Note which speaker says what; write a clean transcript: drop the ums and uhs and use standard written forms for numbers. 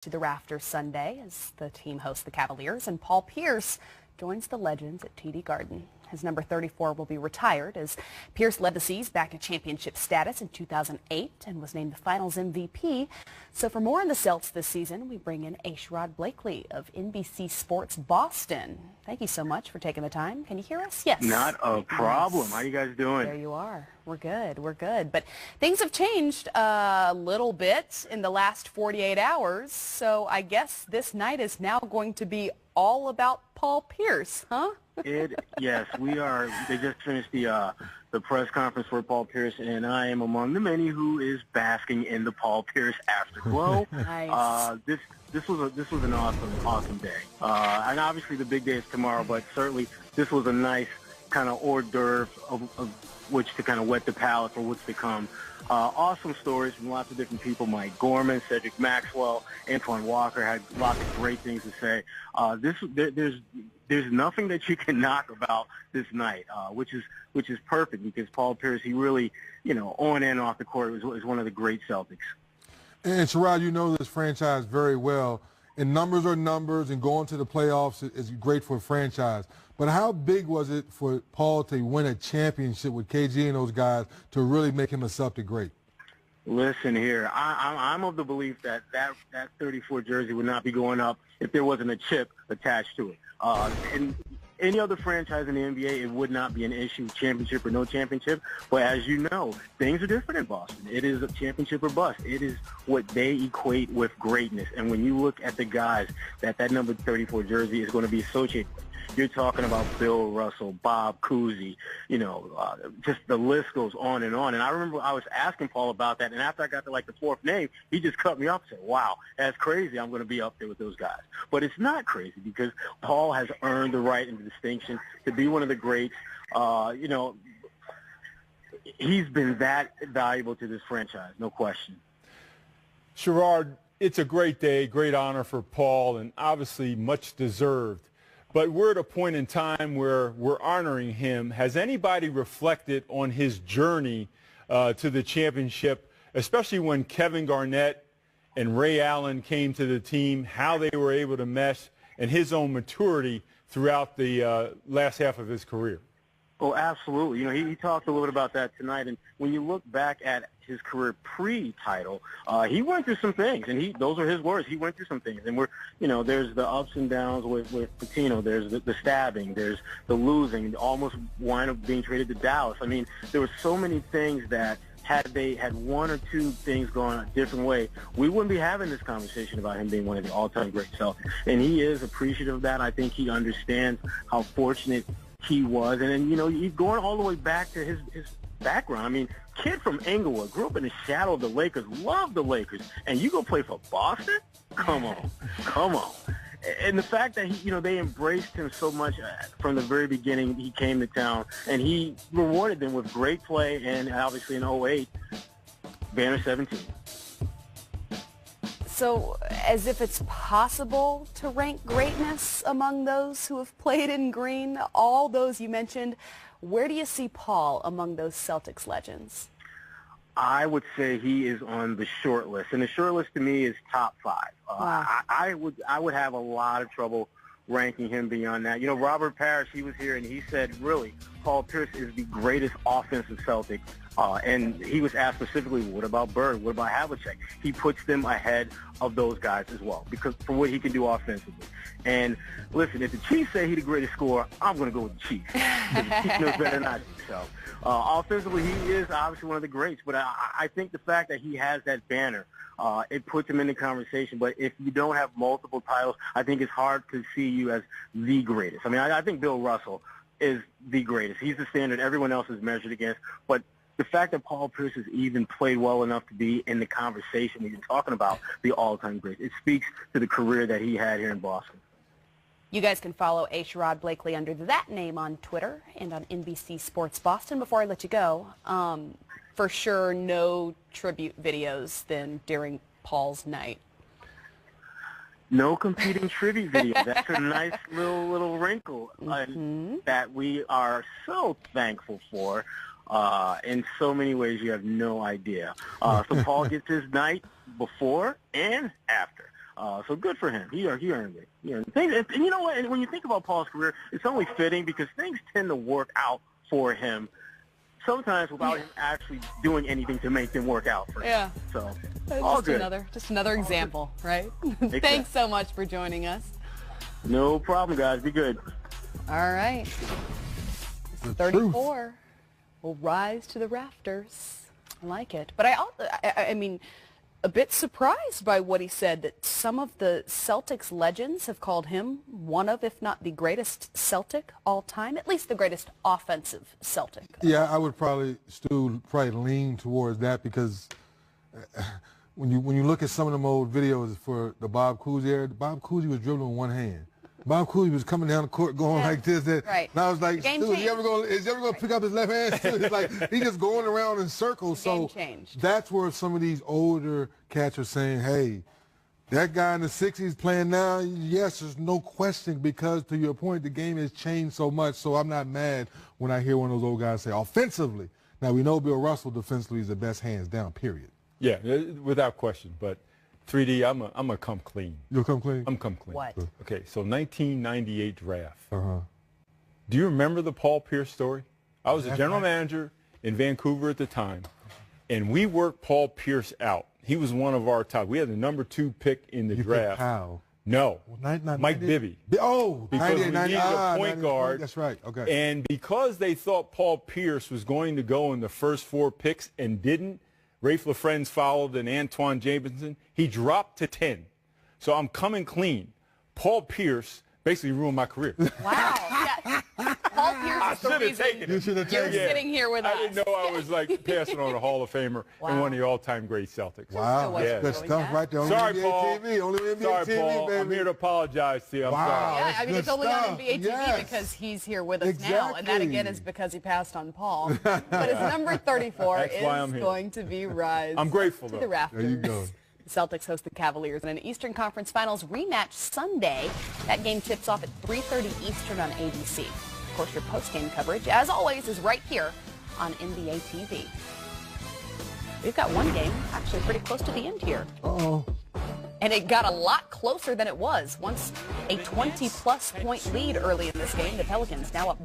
Speaker 1: to the rafters Sunday as the team hosts the Cavaliers, and Paul Pierce joins the Legends at TD Garden. His number 34 will be retired as Pierce led the C's back to championship status in 2008 and was named the Finals MVP. So for more on the Celts this season, we bring in Sherrod Blakely of NBC Sports Boston. Thank you so much for taking the time. Can you hear us? Yes.
Speaker 2: Not a problem. How you guys doing?
Speaker 1: There you are. We're good. We're good. But things have changed a little bit in the last 48 hours. So I guess this night is now going to be all about Paul Pierce, huh?
Speaker 2: Yes, we are. They just finished the press conference for Paul Pierce, and I am among the many who is basking in the Paul Pierce afterglow.
Speaker 1: Nice.
Speaker 2: This was an awesome day, and obviously the big day is tomorrow. But certainly this was a nice kind of hors d'oeuvre of which to kind of whet the palate for what's to come. Awesome stories from lots of different people. Mike Gorman, Cedric Maxwell, Antoine Walker had lots of great things to say. There's nothing that you can knock about this night, which is perfect because Paul Pierce, he really, on and off the court is one of the great Celtics.
Speaker 3: And Sherrod, you know this franchise very well. And numbers are numbers, and going to the playoffs is great for a franchise. But how big was it for Paul to win a championship with KG and those guys to really make him a Celtic great?
Speaker 2: Listen here, I'm of the belief that 34 jersey would not be going up if there wasn't a chip attached to it. And any other franchise in the NBA, it would not be an issue, championship or no championship. But as you know, things are different in Boston. It is a championship or bust. It is what they equate with greatness. And when you look at the guys that number 34 jersey is going to be associated with, you're talking about Bill Russell, Bob Cousy, just the list goes on. And I remember I was asking Paul about that, and after I got to the fourth name, he just cut me off and said, wow, that's crazy. I'm going to be up there with those guys. But it's not crazy because Paul has earned the right and the distinction to be one of the greats. He's been that valuable to this franchise, no question.
Speaker 4: Sherrod, it's a great day, great honor for Paul, and obviously much deserved. But we're at a point in time where we're honoring him. Has anybody reflected on his journey to the championship, especially when Kevin Garnett and Ray Allen came to the team, how they were able to mesh, and his own maturity throughout the last half of his career?
Speaker 2: Oh, absolutely. He talked a little bit about that tonight. And when you look back at his career pre-title, he went through some things, and those are his words. He went through some things, and there's the ups and downs with Patino. There's the stabbing. There's the losing. Almost wind up being traded to Dallas. I mean, there were so many things that had they had one or two things going a different way, we wouldn't be having this conversation about him being one of the all-time great Celtics. And he is appreciative of that. I think he understands how fortunate he was. And then, you're going all the way back to his background. I mean, kid from Inglewood, grew up in the shadow of the Lakers, loved the Lakers, and you go play for Boston? Come on. And the fact that they embraced him so much from the very beginning he came to town, and he rewarded them with great play, and obviously in 08, Banner 17.
Speaker 1: So, as if it's possible to rank greatness among those who have played in green, all those you mentioned, where do you see Paul among those Celtics legends?
Speaker 2: I would say he is on the short list, and the short list to me is top 5.
Speaker 1: Wow.
Speaker 2: I would have a lot of trouble ranking him beyond that. Robert Parrish, he was here, and he said, really, Paul Pierce is the greatest offensive Celtic. And he was asked specifically, what about Bird? What about Havlicek? He puts them ahead of those guys as well because for what he can do offensively. And listen, if the Chiefs say he's the greatest scorer, I'm going to go with the Chiefs. The Chiefs knows better than I do. So offensively, he is obviously one of the greats. But I think the fact that he has that banner, it puts him in the conversation. But if you don't have multiple titles, I think it's hard to see you as the greatest. I mean, I think Bill Russell is the greatest. He's the standard everyone else is measured against. But the fact that Paul Pierce has even played well enough to be in the conversation when you're talking about the all-time greats, it speaks to the career that he had here in Boston.
Speaker 1: You guys can follow Sherrod Blakely under that name on Twitter and on NBC Sports Boston. Before I let you go, for sure no tribute videos then during Paul's night.
Speaker 2: No competing tribute video. That's a nice little wrinkle that we are so thankful for. In so many ways you have no idea. So Paul gets his night before and after. So good for him. He earned it. And you know what? And when you think about Paul's career, it's only fitting because things tend to work out for him sometimes without him actually doing anything to make them work out for him.
Speaker 1: Yeah.
Speaker 2: So all good.
Speaker 1: Just another example, right? Thanks so much for joining us.
Speaker 2: No problem, guys. Be good.
Speaker 1: All right. 34 will rise to the rafters. I like it. But I mean, a bit surprised by what he said, that some of the Celtics legends have called him one of, if not the greatest Celtic all time, at least the greatest offensive Celtic.
Speaker 3: Yeah, I would probably lean towards that because when you look at some of them old videos for the Bob Cousy era, Bob Cousy was dribbling with one hand. Bob Cousy was coming down the court going like this.
Speaker 1: Right.
Speaker 3: And I was like,
Speaker 1: Game
Speaker 3: Stu, is he ever going to pick up his left hand? It's like he's just going around in circles. So that's where some of these older cats are saying, hey, that guy in the 60s playing now, yes, there's no question because, to your point, the game has changed so much. So I'm not mad when I hear one of those old guys say, offensively. Now, we know Bill Russell defensively is the best hands down, period. Yeah,
Speaker 4: without question. But 3D, I'm gonna come clean.
Speaker 3: You'll come clean?
Speaker 4: I'm come clean.
Speaker 1: What?
Speaker 4: Okay, so 1998 draft.
Speaker 3: Uh-huh.
Speaker 4: Do you remember the Paul Pierce story? I was a general manager in Vancouver at the time, and we worked Paul Pierce out. He was one of our top. We had the number 2 pick in the draft.
Speaker 3: How?
Speaker 4: No, Mike Bibby.
Speaker 3: Oh,
Speaker 4: because we needed a point guard.
Speaker 3: That's right. Okay.
Speaker 4: And because they thought Paul Pierce was going to go in the first 4 picks and didn't, Rafe LaFrentz followed and Antoine Jamison. He dropped to 10. So I'm coming clean. Paul Pierce basically ruined my career.
Speaker 1: Wow. Yeah. Paul Pierce is the reason
Speaker 3: You should have taken
Speaker 1: you're sitting here with us.
Speaker 4: I didn't know I was like passing on a Hall of Famer and one of the all-time great Celtics.
Speaker 3: Wow, that's good stuff right there.
Speaker 4: Sorry,
Speaker 3: NBA
Speaker 4: Paul.
Speaker 3: TV, only NBA
Speaker 4: Sorry,
Speaker 3: TV,
Speaker 4: Paul.
Speaker 3: baby.
Speaker 4: I'm here to apologize to you. I'm sorry.
Speaker 1: Yeah, I mean, it's only on NBA TV
Speaker 3: Yes.
Speaker 1: because he's here with us now,
Speaker 3: Exactly.
Speaker 1: and that again is because he passed on Paul. But his number 34
Speaker 4: That's why I'm
Speaker 1: is
Speaker 4: here.
Speaker 1: going to be rise
Speaker 4: I'm grateful,
Speaker 1: to
Speaker 4: though.
Speaker 1: the rafters.
Speaker 3: There you go.
Speaker 1: The Celtics host the Cavaliers in an Eastern Conference Finals rematch Sunday. That game tips off at 3:30 Eastern on ABC. Of course, your post-game coverage, as always, is right here on NBA TV. We've got one game actually pretty close to the end here.
Speaker 3: Uh-oh.
Speaker 1: And it got a lot closer than it was. Once a 20-plus point lead early in this game, the Pelicans now up